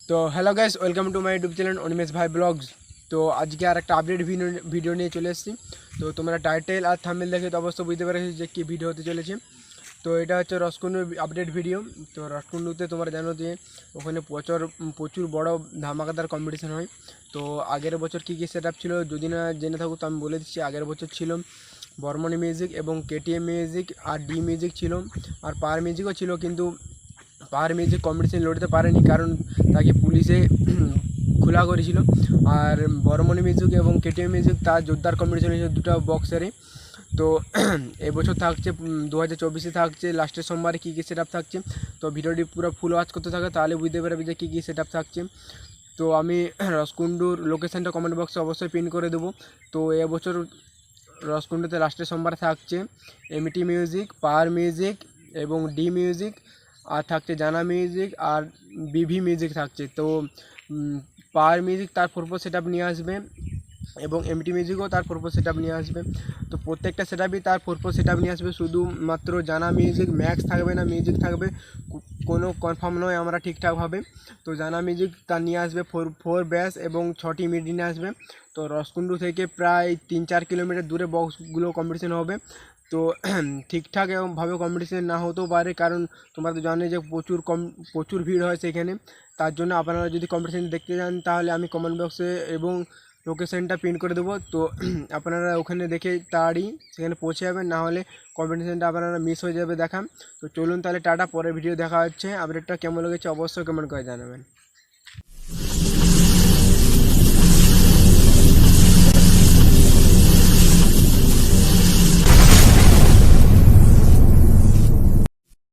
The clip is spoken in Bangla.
তো hello guys, welcome to my YouTube channel Animesh ভাই ব্লগস। তো আজকে আর একটা আপডেট ভিডিও নিয়ে চলে এসেছি। তো তোমরা টাইটেল আর থাম্বনেল দেখে তো অবশ্যই বুঝতে পেরেছি যে কী ভিডিও হতে চলেছে। তো এটা হচ্ছে রসকুন্ডুর আপডেট ভিডিও। তো রসকুন্ডুতে তোমরা জানো যে ওখানে প্রচুর বড় ধামাকাদার কম্পিটিশান হয়। তো আগের বছর কী কী সেট আপ ছিল যদি না জেনে থাকো তো আমি বলে দিচ্ছি। আগের বছর ছিল বর্মনি মিউজিক এবং কেটিএম মিউজিক আর ডি মিউজিক ছিল, আর পাওয়ার মিউজিকও ছিল, কিন্তু পাওয়ার মিউজিক কম্পিটিশন লড়তে পারেনি কারণ তাকে পুলিশে খোলা করেছিল। আর বর্মনি মিউজিক এবং কেটিএম মিউজিক তার জোরদার কম্পিটিশন হয়েছে দুটো বক্সারে। তো এবছর থাকছে 2024-এ থাকছে লাস্টের সোমবারে কী কী সেট আপ থাকছে। তো ভিডিওটি পুরো ফুল ওয়াচ করতে থাকে, তাহলে বুঝতে পারবে যে কী কী সেট আপ থাকছে। তো আমি রসকুন্ডুর লোকেশানটা কমেন্ট বক্সে অবশ্যই পিন করে দেবো। তো এবছর রসকুন্ডুতে লাস্টের সোমবার থাকছে এমটি মিউজিক, পাওয়ার মিউজিক এবং ডি মিউজিক, আর থাকছে জানা মিউজিক আর বিভি মিউজিক থাকছে। তো পাওয়ার মিউজিক তার পরপর সেট আপ নিয়ে আসবে এবং এমটি মিউজিকও তার পরপর সেট আপ নিয়ে আসবে। তো প্রত্যেকটা সেট আপই তার পরপর সেট আপ নিয়ে আসবে, শুধুমাত্র জানা মিউজিক ম্যাক্স থাকবে না, মিউজিক থাকবে কোনো কনফার্ম নয় আমরা ঠিকঠাকভাবে। তো জানা মিউজিক তার নিয়ে আসবে ফোর ব্যাস এবং 6টি মিড নিয়ে আসবে। তো রসকুন্ডু থেকে প্রায় 3-4 কিলোমিটার দূরে বক্সগুলো কম্পিটিশন হবে। তো ঠিকঠাক এরকমভাবে কম্পিটিশন না হতেও পারে, কারণ তোমরা তো জানো যে প্রচুর ভিড় হয় সেখানে। তার জন্য আপনারা যদি কম্পিটিশন দেখতে যান তাহলে আমি কমেন্ট বক্সে এবং লোকেশানটা পিন করে দেবো। তো আপনারা ওখানে দেখে তাড়াতাড়ি সেখানে পৌঁছে যাবেন, না হলে কম্পিটিশানটা আপনারা মিস হয়ে যাবে দেখা। তো চলুন তাহলে টাটা, পরের ভিডিও দেখা হচ্ছে। আপডেটটা কেমন লেগেছে অবশ্যই কমেন্ট করে জানাবেন।